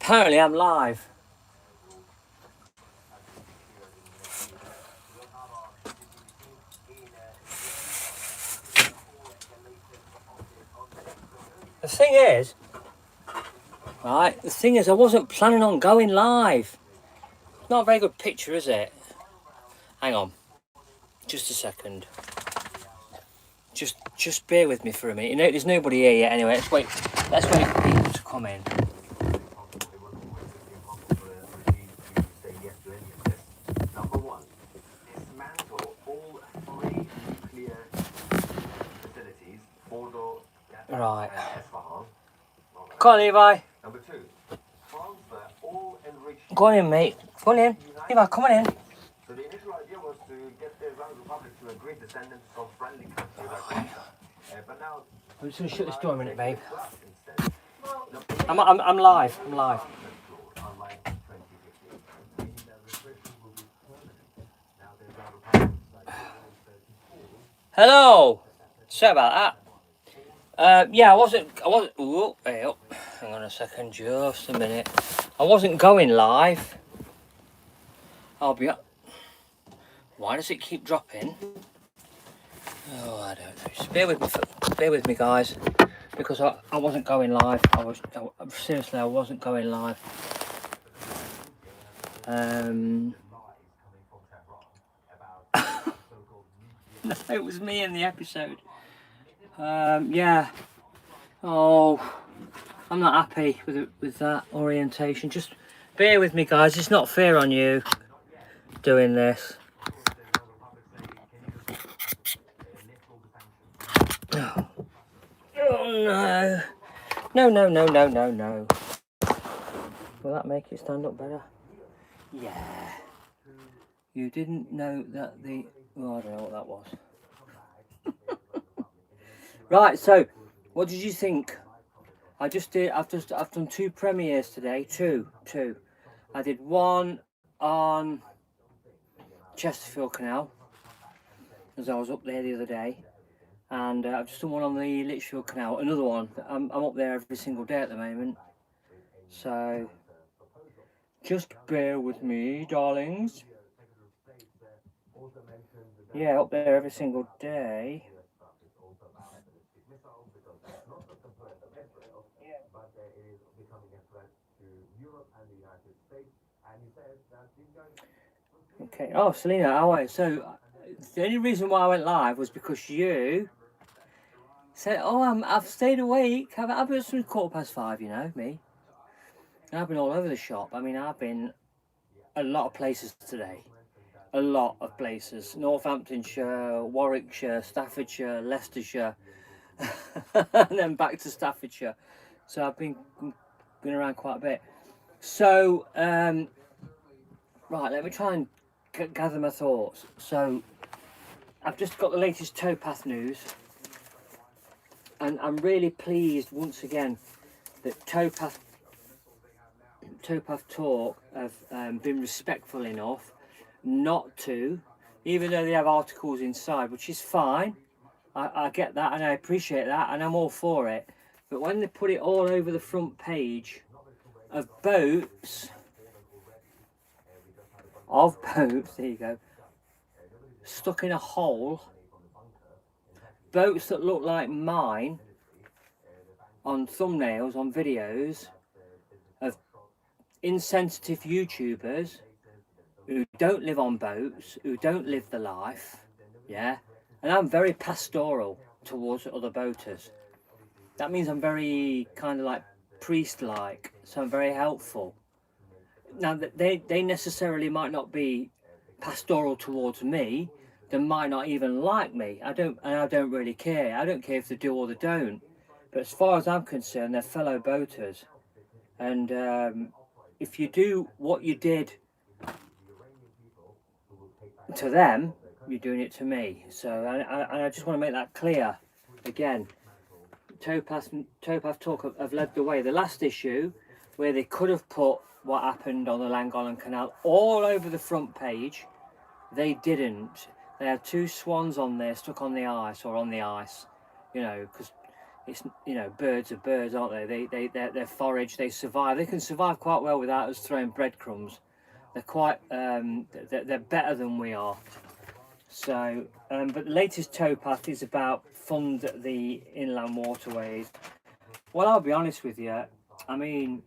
Apparently I'm live. The thing is, I wasn't planning on going live. Not a very good picture, is it? Hang on. Just a second. Just bear with me for a minute. You know, there's nobody here yet anyway. Let's wait for people to come in. Right. Go on, Levi. Go on in, mate. Go on in. Levi, come on in. So the initial idea was to get the Islamic Republic to agree descendants of friendly countries. But now I'm just gonna shut this door a minute, babe. I'm live. I'm live. Hello. Sorry about that. Yeah, I wasn't. Ooh, hey up. Hang on a second, just a minute. I wasn't going live. I'll be up. Why does it keep dropping? Oh, I don't know. Just bear with me, guys, because I wasn't going live. Seriously, I wasn't going live. No, it was me in the episode. Yeah. Oh, I'm not happy with that orientation. Just bear with me, guys. It's not fair on you doing this. Oh no. No. Will that make it stand up better? Yeah. You didn't know that the... Oh, I don't know what that was. Right, so, what did you think? I've done 2 premieres today. Two. I did one on Chesterfield Canal, as I was up there the other day. And I've just done one on the Lichfield Canal, another one. I'm up there every single day at the moment. So, just bear with me, darlings. Yeah, up there every single day. Okay. Oh, Selena, how are you? So, the only reason why I went live was because you said, "Oh, I've stayed awake. I've been since 5:15. You know me. And I've been all over the shop. I mean, I've been a lot of places today. A lot of places. Northamptonshire, Warwickshire, Staffordshire, Leicestershire, and then back to Staffordshire. So I've been around quite a bit. So, right, let me try and gather my thoughts. So, I've just got the latest towpath news, and I'm really pleased once again that Towpath Talk have been respectful enough not to, even though they have articles inside, which is fine. I get that and I appreciate that and I'm all for it. But when they put it all over the front page of boats, there you go, stuck in a hole, boats that look like mine on thumbnails, on videos of insensitive YouTubers who don't live on boats, who don't live the life, yeah? And I'm very pastoral towards other boaters. That means I'm very kind of like priest-like, so I'm very helpful. Now, they necessarily might not be pastoral towards me. They might not even like me. I don't really care. I don't care if they do or they don't. But as far as I'm concerned, they're fellow boaters. And if you do what you did to them, you're doing it to me. So I just want to make that clear. Again, Towpath Talk have led the way. The last issue, where they could have put what happened on the Llangollen Canal all over the front page, they didn't. They had 2 swans on there stuck on the ice, or on the ice, you know, because it's, you know, birds are birds, aren't they? They're forage, they survive. They can survive quite well without us throwing breadcrumbs. They're quite they're better than we are. So, but the latest towpath is about fund the inland waterways. Well, I'll be honest with you. I mean,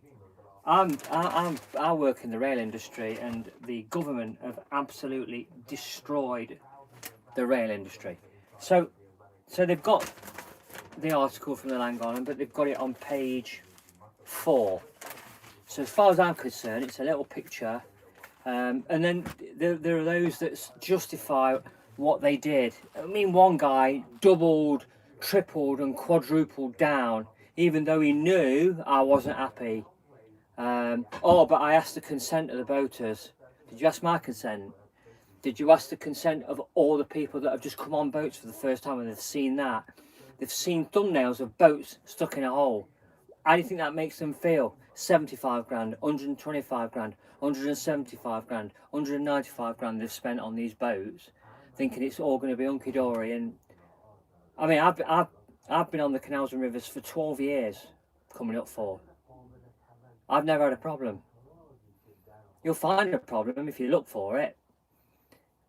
I work in the rail industry, and the government have absolutely destroyed the rail industry. So they've got the article from the Lang Island, but they've got it on page 4. So as far as I'm concerned, it's a little picture, and then there are those that justify what they did. I mean, one guy doubled, tripled, and quadrupled down, even though he knew I wasn't happy. Oh, but I asked the consent of the boaters. Did you ask my consent? Did you ask the consent of all the people that have just come on boats for the first time and they've seen that? They've seen thumbnails of boats stuck in a hole. How do you think that makes them feel? 75 grand, 125 grand, 175 grand, 195 grand they've spent on these boats, thinking it's all going to be hunky-dory. And I mean, I've been on the canals and rivers for 12 years, coming up for. I've never had a problem. You'll find a problem if you look for it,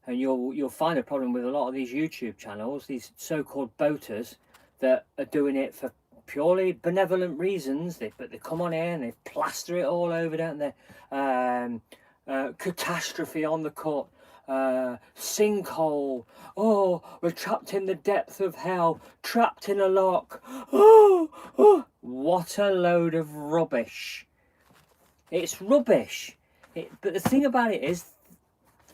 and you'll find a problem with a lot of these YouTube channels, these so-called boaters that are doing it for purely benevolent reasons. But they come on here and they plaster it all over, don't they? Catastrophe on the cut, sinkhole. Oh, we're trapped in the depth of hell, trapped in a lock. Oh, what a load of rubbish. It's rubbish. But the thing about it is,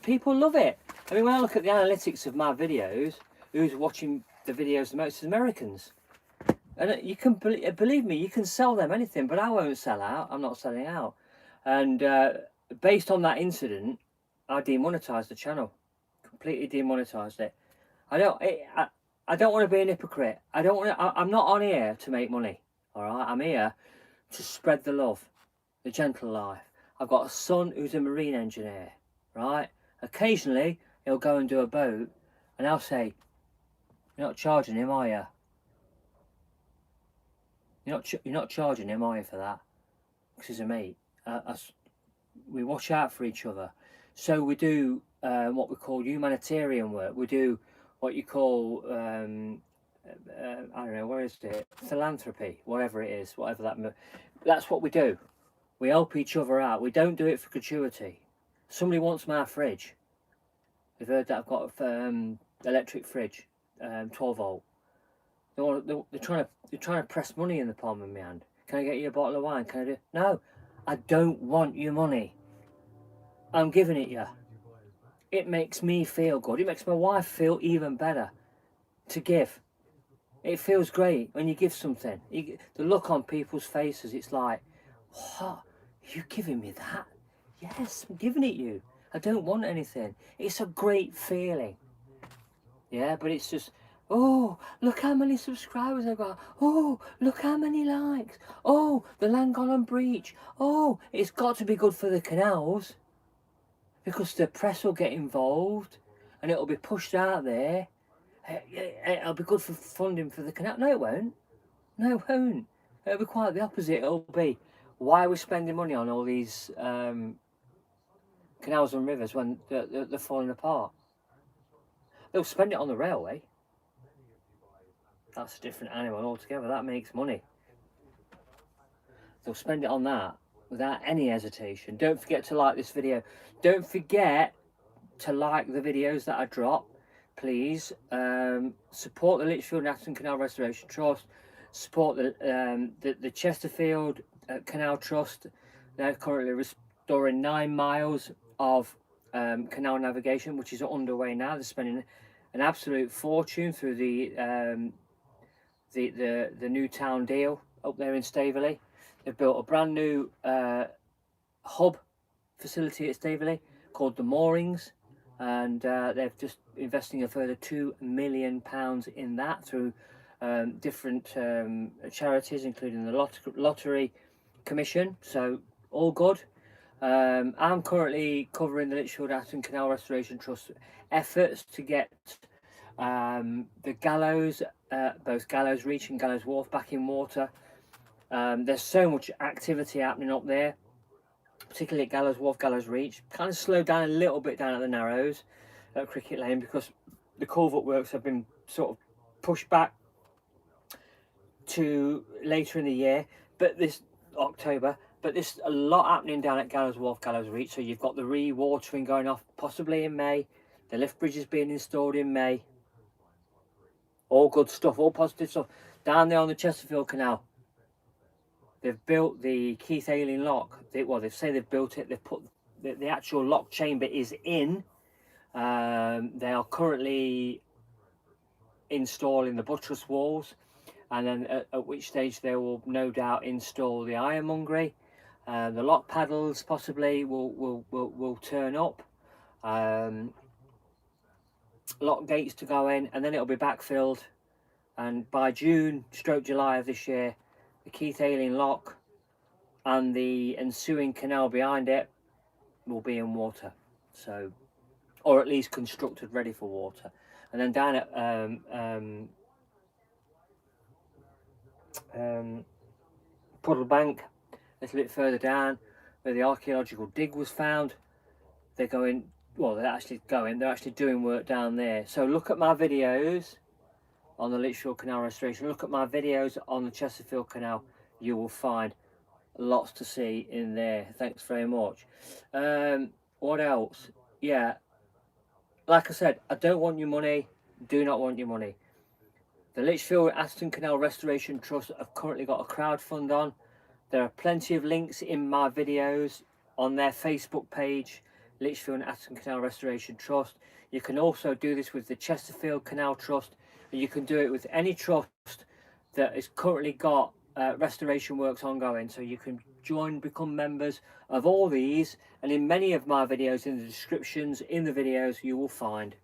people love it. I mean, when I look at the analytics of my videos, who's watching the videos the most is Americans. And you can believe me, you can sell them anything, but I won't sell out. I'm not selling out. And based on that incident, I demonetized the channel. Completely demonetized it. I don't want to be an hypocrite. I'm not on here to make money. All right, I'm here to spread the love, the gentle life. I've got a son who's a marine engineer, right? Occasionally, he'll go and do a boat, and I'll say, "You're not charging him, are you? You're not charging him, are you, for that?" Because he's a mate. We watch out for each other. So we do what we call humanitarian work. We do what you call, I don't know, where is it? Philanthropy, whatever it is, that's what we do. We help each other out. We don't do it for gratuity. Somebody wants my fridge. They've heard that I've got an electric fridge, 12 volt. They're trying to press money in the palm of my hand. Can I get you a bottle of wine? Can I do? No, I don't want your money. I'm giving it you. It makes me feel good. It makes my wife feel even better to give. It feels great when you give something. The look on people's faces, it's like, what? You giving me that? Yes, I'm giving it you. I don't want anything. It's a great feeling. Yeah, but it's just, oh, look how many subscribers I've got. Oh, look how many likes. Oh, the Lang Island breach. Oh, it's got to be good for the canals, because the press will get involved and it'll be pushed out there. It'll be good for funding for the canal. No, it won't. No, it won't. It'll be quite the opposite. It'll be, why are we spending money on all these canals and rivers when they're falling apart? They'll spend it on the railway. That's a different animal altogether. That makes money. They'll spend it on that without any hesitation. Don't forget to like this video. Don't forget to like the videos that I drop, please. Support the Lichfield and Atherton Canal Restoration Trust. Support the Chesterfield Canal Trust. They're currently restoring 9 miles of canal navigation, which is underway now. They're spending an absolute fortune through the new town deal up there in Staveley. They've built a brand new hub facility at Staveley called the Moorings, and they're just investing a further £2 million in that through different charities, including the Lottery Commission. So all good. I'm currently covering the Lichfield Atherton Canal Restoration Trust efforts to get the gallows both Gallows Reach and Gallows Wharf back in water. There's so much activity happening up there, particularly at Gallows Wharf, Gallows Reach. Kind of slowed down a little bit down at the Narrows at Cricket Lane because the culvert works have been sort of pushed back to later in the year, but this October. But there's a lot happening down at Gallows Wharf, Gallows Reach. So you've got the re-watering going off possibly in May. The lift bridge is being installed in May. All good stuff, all positive stuff. Down there on the Chesterfield Canal, they've built the Keith Ailing lock. Well, they say they've built it. They've put the actual lock chamber is in. They are currently installing the buttress walls, and then at which stage they will no doubt install the ironmongery. The lock paddles possibly will turn up. Lock gates to go in, and then it'll be backfilled. And by June / July of this year, the Keith Ailing lock and the ensuing canal behind it will be in water. So, or at least constructed, ready for water. And then down at Puddle Bank, a little bit further down, where the archaeological dig was found, they're going, well, they're actually doing work down there. So look at my videos on the Lichfield Canal restoration, look at my videos on the Chesterfield Canal, you will find lots to see in there. Thanks very much. What else? Yeah, like I said, I don't want your money, do not want your money. The Lichfield Atherton Canal Restoration Trust have currently got a crowdfund on. There are plenty of links in my videos on their Facebook page, Lichfield and Atherton Canal Restoration Trust. You can also do this with the Chesterfield Canal Trust, and you can do it with any trust that has currently got restoration works ongoing. So you can join, become members of all these, and in many of my videos, in the descriptions, in the videos, you will find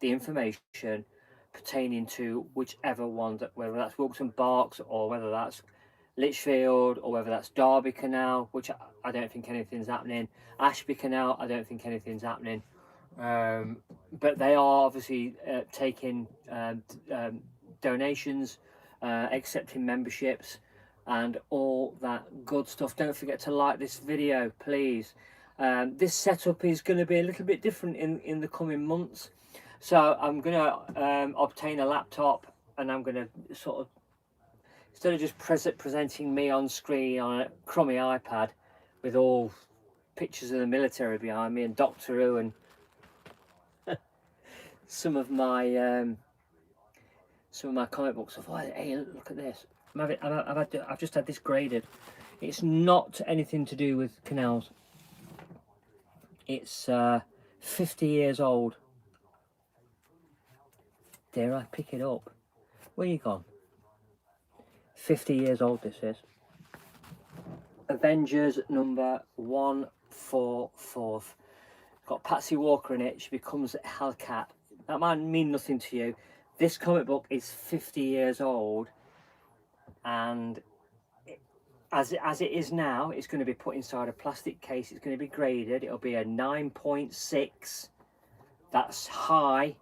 the information pertaining to whichever one, whether that's Wilkes and Berks, or whether that's Lichfield, or whether that's Derby Canal, which I don't think anything's happening. Ashby Canal, I don't think anything's happening. But they are obviously taking donations, accepting memberships, and all that good stuff. Don't forget to like this video, please. This setup is going to be a little bit different in the coming months. So I'm going to obtain a laptop, and I'm going to sort of, instead of just presenting me on screen on a crummy iPad with all pictures of the military behind me and Doctor Who and some of my comic books. Oh, hey, look at this! I've just had this graded. It's not anything to do with canals. It's 50 years old. Dare I pick it up? Where you gone? 50 years old this is. Avengers number 144. Got Patsy Walker in it. She becomes Hellcat. That might mean nothing to you. This comic book is 50 years old, and as it is now, it's going to be put inside a plastic case. It's going to be graded. It'll be a 9.6. That's high.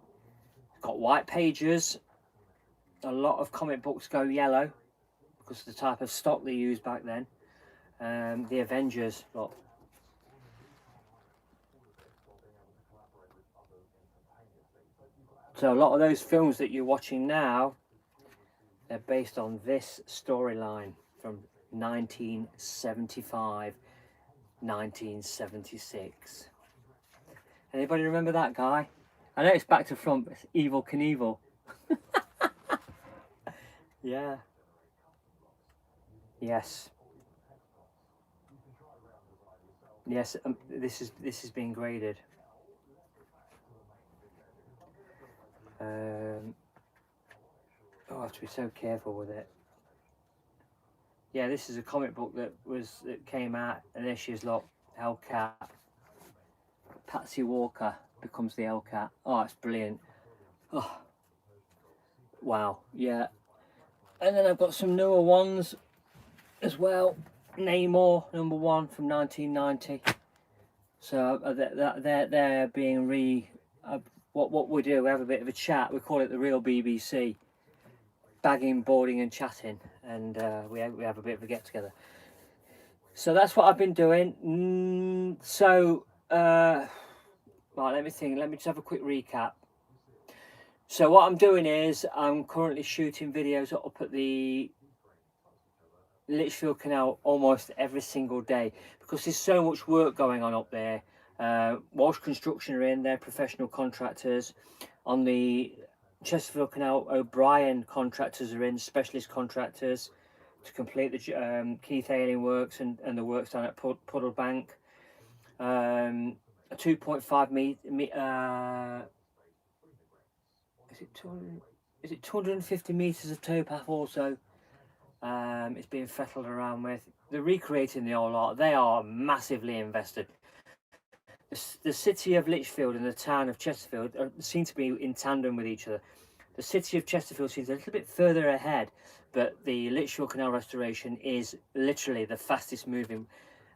It's got white pages. A lot of comic books go yellow because of the type of stock they used back then. The Avengers, look. So a lot of those films that you're watching now, they're based on this storyline from 1975, 1976. Anybody remember that guy? I know it's back to front, but it's Evel Knievel. Yeah. Yes. Yes, this is being graded. I have to be so careful with it. Yeah, this is a comic book that came out, and there she is, look, Hellcat. Patsy Walker becomes the Hellcat. Oh, it's brilliant. Oh, wow, yeah. And then I've got some newer ones as well. Namor number 1 from 1990. So they're being what we do, we have a bit of a chat. We call it the real BBC. bagging, boarding and chatting, and we have a bit of a get together. So that's what I've been doing. Right, let me think. Let me just have a quick recap. So what I'm doing is I'm currently shooting videos up at the Lichfield Canal almost every single day, because there's so much work going on up there. Walsh Construction are in, they're professional contractors. On the Chesterfield Canal, O'Brien contractors are in, specialist contractors, to complete the Keith Ailing works and the works down at Puddle Bank. A 2.5 metre, is it 250 metres of towpath also. It's being fettled around with. They're recreating the whole lot. They are massively invested. The city of Lichfield and the town of Chesterfield seem to be in tandem with each other. The city of Chesterfield seems a little bit further ahead, but the Lichfield Canal restoration is literally the fastest moving.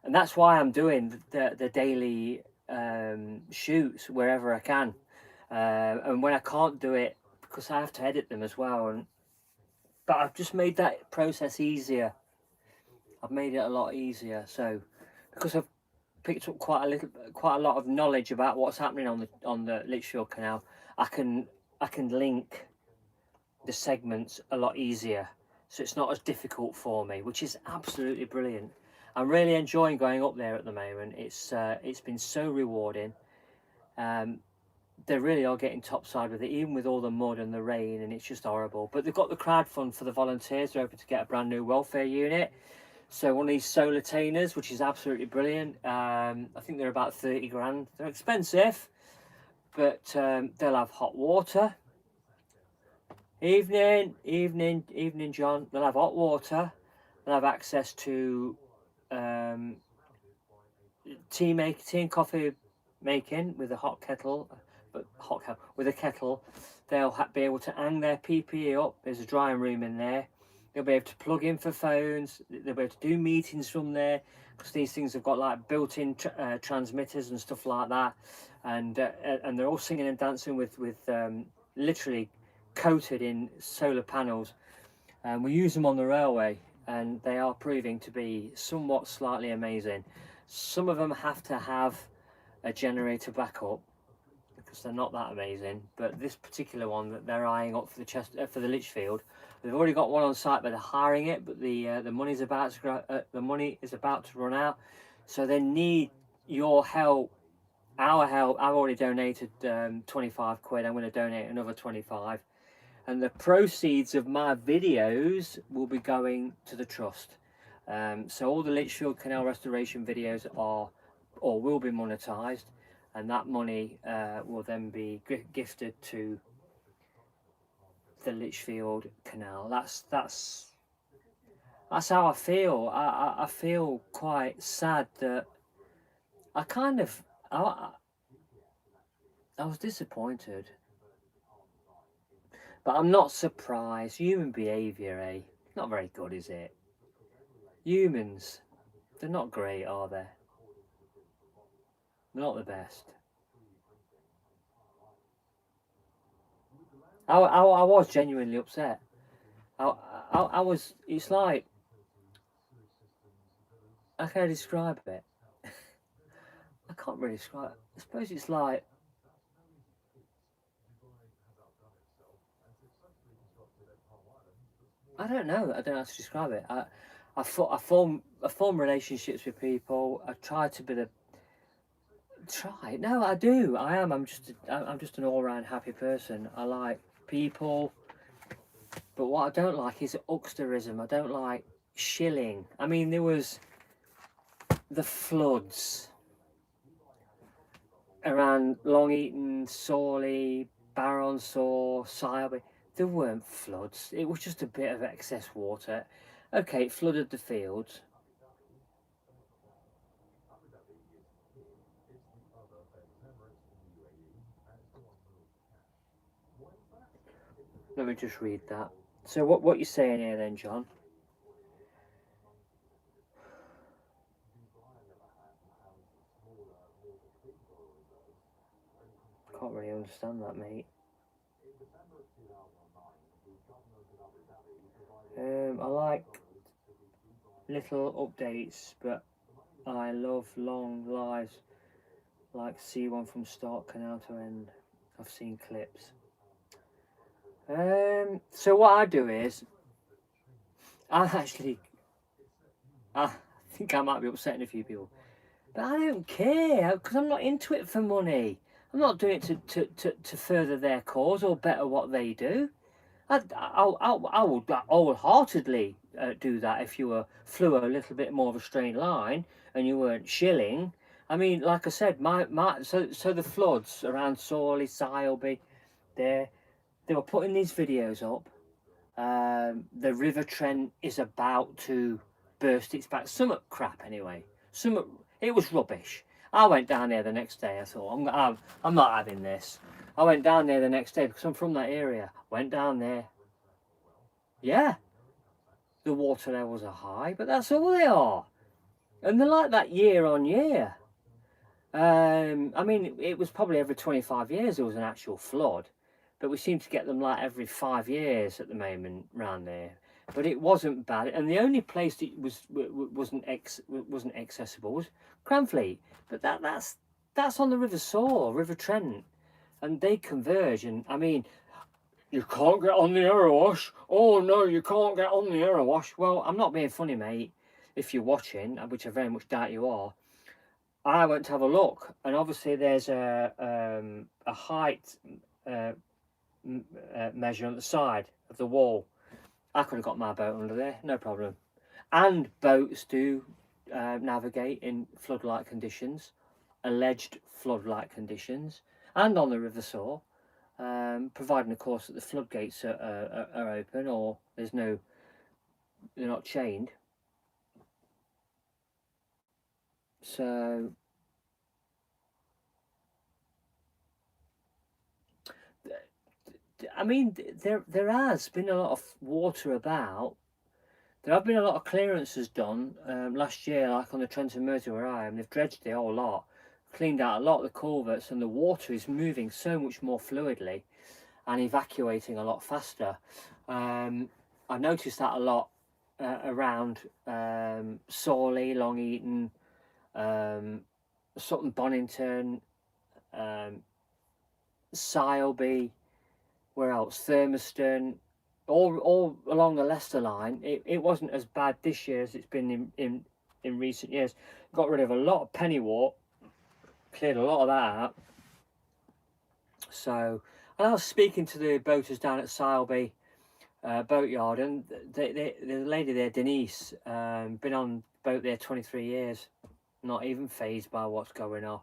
And that's why I'm doing the daily shoots wherever I can. And when I can't do it, because I have to edit them as well. But I've just made that process easier. I've made it a lot easier. So because I've picked up quite a lot of knowledge about what's happening on the Lichfield Canal, I can link the segments a lot easier. So it's not as difficult for me, which is absolutely brilliant. I'm really enjoying going up there at the moment. It's been so rewarding. They really are getting topside with it, even with all the mud and the rain, and it's just horrible. But they've got the crowd fund for the volunteers. They're hoping to get a brand new welfare unit. So one of these solar tainers, which is absolutely brilliant. I think they're about 30 grand. They're expensive, but they'll have hot water. Evening, John. They'll have hot water. They'll have access to tea and coffee making with a hot kettle. With a kettle. They'll be able to hang their PPE up. There's a drying room in there. They'll be able to plug in for phones. They'll be able to do meetings from there, because these things have got like built-in transmitters and stuff like that. And they're all singing and dancing with literally coated in solar panels. And we use them on the railway, and they are proving to be somewhat slightly amazing. Some of them have to have a generator backup, because they're not that amazing, but this particular one that they're eyeing up for the Lichfield, they've already got one on site, but they're hiring it. But the money is about to run out, so they need your help, our help. I've already donated 25 quid. I'm going to donate another 25, and the proceeds of my videos will be going to the trust. So all the Lichfield Canal restoration videos are or will be monetized, and that money will then be gifted to the Lichfield Canal. That's how I feel. I feel quite sad that I was disappointed, but I'm not surprised. Human behaviour, eh? Not very good, is it? Humans, they're not great, are they? They're not the best. I was genuinely upset. I was. It's like, how can I describe it? I can't really describe it. I suppose it's like, I don't know how to describe it. I form relationships with people. I try to be the No, I do. I am. I'm just an all-round happy person. I like people, but what I don't like is hucksterism. I don't like shilling. I mean, there was the floods around Long Eaton, Sawley, Baronshaw, Sileby. There weren't floods. It was just a bit of excess water. Okay, it flooded the fields. Let me just read that. So what you're saying here then, John? Can't really understand that, mate. I like little updates, but I love long lives, like see one from start canal to end. I've seen clips. So what I do is, I think I might be upsetting a few people, but I don't care, because I'm not into it for money. I'm not doing it to further their cause or better what they do. I would wholeheartedly do that if you flew a little bit more of a straight line and you weren't shilling. I mean, like I said, so the floods around Sawley, Sileby, they were putting these videos up. The River Trent is about to burst its back. Some crap anyway. It was rubbish. I went down there the next day. I thought, I'm not having this. I went down there the next day because I'm from that area. Went down there. Yeah, the water levels are high, but that's all they are. And they're like that year on year. I mean, it was probably every 25 years there was an actual flood, but we seem to get them like every 5 years at the moment round there. But it wasn't bad, and the only place that wasn't accessible was Cranfleet. But that's on the River Soar, River Trent, and they converge. And I mean, you can't get on the Erewash. Oh no, you can't get on the Erewash. Well, I'm not being funny, mate. If you're watching, which I very much doubt you are, I went to have a look, and obviously there's a height measure on the side of the wall. I could have got my boat under there, no problem. And boats do navigate in flood-like conditions, alleged flood-like conditions, and on the River Soar, providing, of course, that the floodgates are open or they're not chained. So I mean, there has been a lot of water about. There have been a lot of clearances done last year, like on the Trent and Mersey where I am. They've dredged the whole lot, cleaned out a lot of the culverts, and the water is moving so much more fluidly and evacuating a lot faster. I've noticed that a lot around Sawley, Long Eaton, Sutton Bonington, Sileby, where else? Thermiston, all along the Leicester line. It wasn't as bad this year as it's been in recent years. Got rid of a lot of pennywort, cleared a lot of that out. So, and I was speaking to the boaters down at Sileby boatyard, and the lady there, Denise, been on boat there 23 years, not even phased by what's going on.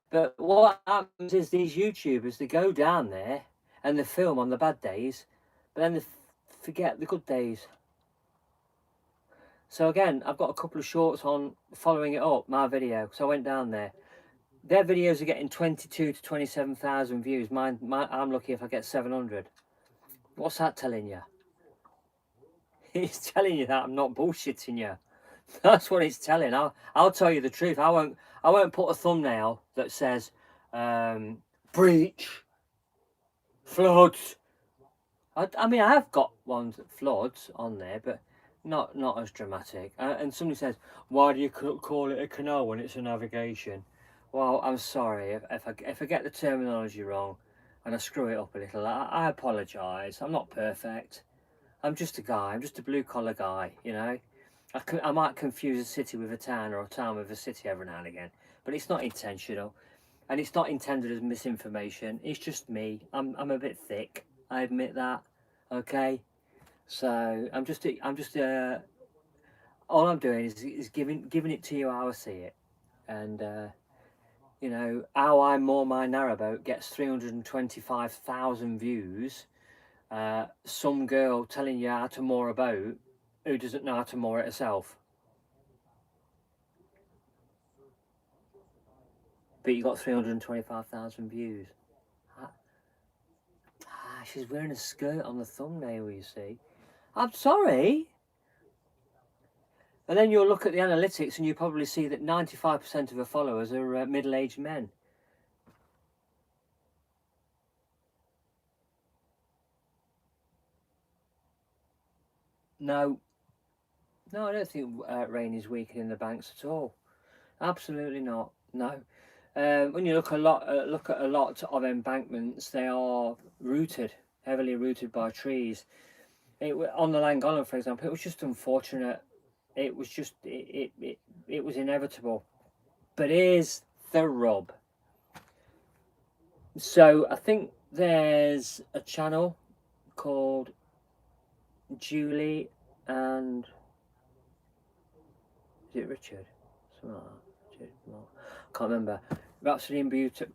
But what happens is these YouTubers, they go down there and they film on the bad days, but then they forget the good days. So again, I've got a couple of shorts on following it up, my video, because I went down there. Their videos are getting 22 to 27,000 views. I'm lucky if I get 700. What's that telling you? It's telling you that I'm not bullshitting you. That's what it's telling. I'll tell you the truth. I won't put a thumbnail that says breach, floods. I mean, I have got ones that floods on there, but not as dramatic. And somebody says, why do you call it a canal when it's a navigation? Well, I'm sorry if I get the terminology wrong and I screw it up a little. I apologise. I'm not perfect. I'm just a guy. I'm just a blue collar guy, you know. I might confuse a city with a town or a town with a city every now and again, but it's not intentional, and it's not intended as misinformation. It's just me. I'm a bit thick. I admit that. Okay, so I'm just all I'm doing is giving it to you how I see it, and you know how I moor my narrowboat gets 325,000 views. Some girl telling you how to moor a boat who doesn't know how to moor it herself. But you got 325,000 views. She's wearing a skirt on the thumbnail, you see. I'm sorry. And then you'll look at the analytics and you probably see that 95% of her followers are middle-aged men. No, no, I don't think rain is weakening the banks at all. Absolutely not. No. When you look look at a lot of embankments, they are rooted, heavily rooted by trees. On the Llangollen, for example, it was just unfortunate. It was just it was inevitable. But here's the rub. So I think there's a channel called Julie and is it Richard? Something like that. Richard, no, can't remember. Rhapsody in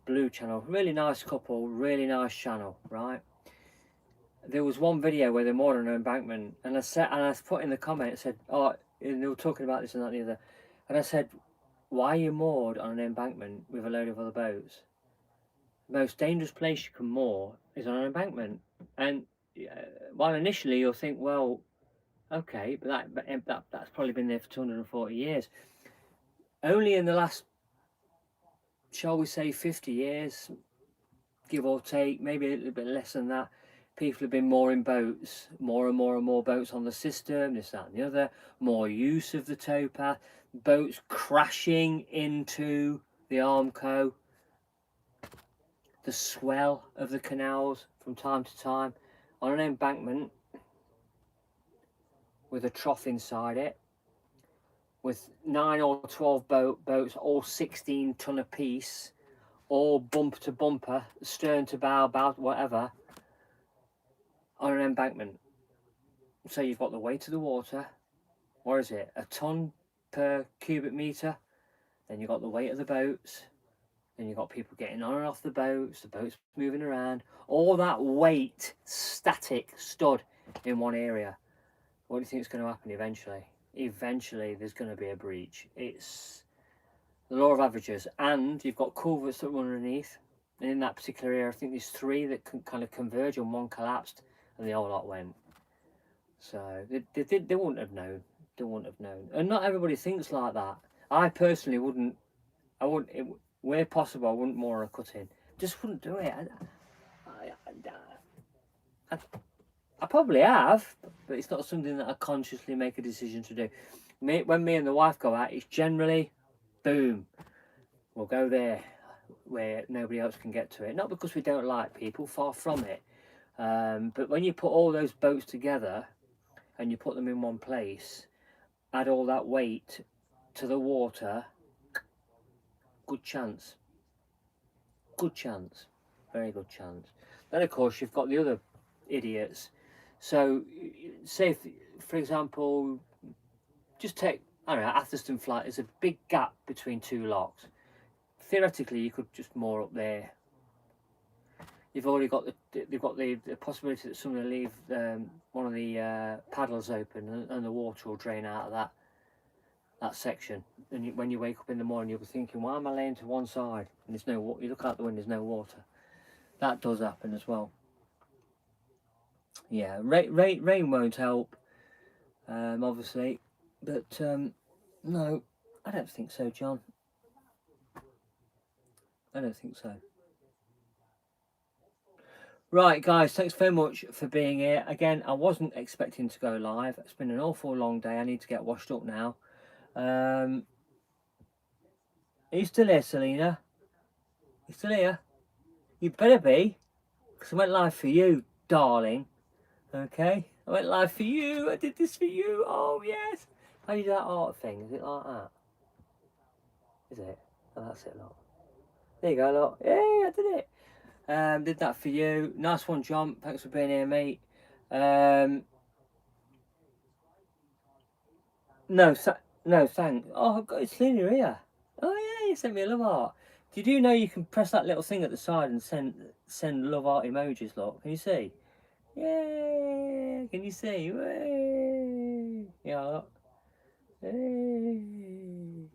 Blue channel. Really nice couple. Really nice channel. Right. There was one video where they're moored on an embankment, and I put in the comment, said, oh, and they were talking about this and that and the other, and I said, why are you moored on an embankment with a load of other boats? The most dangerous place you can moor is on an embankment. And while initially you'll think, well, okay, but that's probably been there for 240 years. Only in the last, shall we say, 50 years, give or take, maybe a little bit less than that, people have been mooring boats, more and more and more boats on the system, this, that and the other, more use of the towpath, boats crashing into the Armco, the swell of the canals from time to time, on an embankment with a trough inside it, with 9 or 12 boats, all 16 ton apiece, all bumper to bumper, stern to bow, whatever, on an embankment. So you've got the weight of the water, what is it, a ton per cubic metre, then you've got the weight of the boats, then you've got people getting on and off the boats moving around, all that weight, static, stood in one area. What do you think is going to happen eventually? Eventually there's going to be a breach. It's the law of averages, and you've got culverts that run underneath, and in that particular area I think there's 3 that can kind of converge, and 1 collapsed and the whole lot went. So they wouldn't have known. They wouldn't have known. And not everybody thinks like that. I personally wouldn't. Where possible, I wouldn't moor a cut-in. Just wouldn't do it. I probably have, but it's not something that I consciously make a decision to do. When me and the wife go out, it's generally, boom, we'll go there where nobody else can get to it. Not because we don't like people, far from it. But when you put all those boats together and you put them in one place, add all that weight to the water, good chance. Good chance. Very good chance. Then, of course, you've got the other idiots. So, say, for example, just take, I don't know, Atherstone Flight. There's a big gap between 2 locks. Theoretically, you could just moor up there. You've already got they've got the possibility that someone will leave one of the paddles open, and the water will drain out of that section. And when you wake up in the morning, you'll be thinking, why am I laying to one side? And there's no water. You look out the window, there's no water. That does happen as well. Yeah, rain won't help, obviously, but no, I don't think so, John. I don't think so. Right, guys, thanks very much for being here. Again, I wasn't expecting to go live. It's been an awful long day. I need to get washed up now. Are you still here, Selena? You still here? You better be, because I went live for you, darling. Okay? I went live for you. I did this for you. Oh, yes. How do you do that art thing? Is it like that? Is it? Oh, that's it, look. There you go, look. Yay, I did it. Did that for you. Nice one, John. Thanks for being here, mate. No, thanks. Oh, I've got Selena here. Oh yeah, you sent me a love art. Did you know you can press that little thing at the side and send love art emojis? Look, can you see? Yay! Can you see? Yay! Yeah. Look. Yay.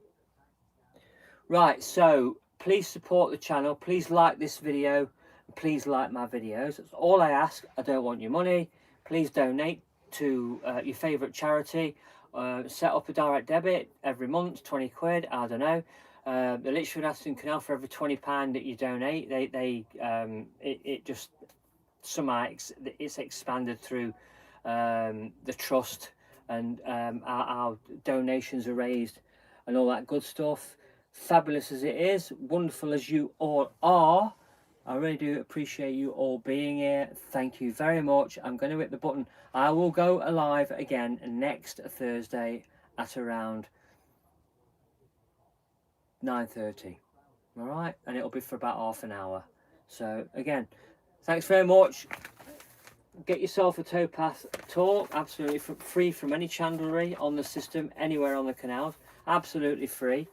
Right. So please support the channel. Please like this video. Please like my videos. That's all I ask. I don't want your money. Please donate to your favourite charity. Set up a direct debit every month, 20 quid, I don't know. The Lichfield Atherstone Canal, for every £20 that you donate, it just somehow it's expanded through the trust and our donations are raised and all that good stuff. Fabulous as it is, wonderful as you all are, I really do appreciate you all being here. Thank you very much. I'm going to hit the button. I will go live again next Thursday at around 9:30. All right, and it'll be for about half an hour. So again, thanks very much. Get yourself a towpath tour, absolutely free from any chandlery on the system, anywhere on the canals, absolutely free.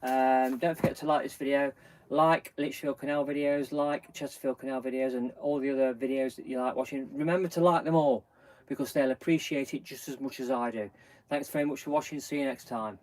Don't forget to like this video, like Lichfield Canal videos, like Chesterfield Canal videos, and all the other videos that you like watching. Remember to like them all, because they'll appreciate it just as much as I do. Thanks very much for watching. See you next time.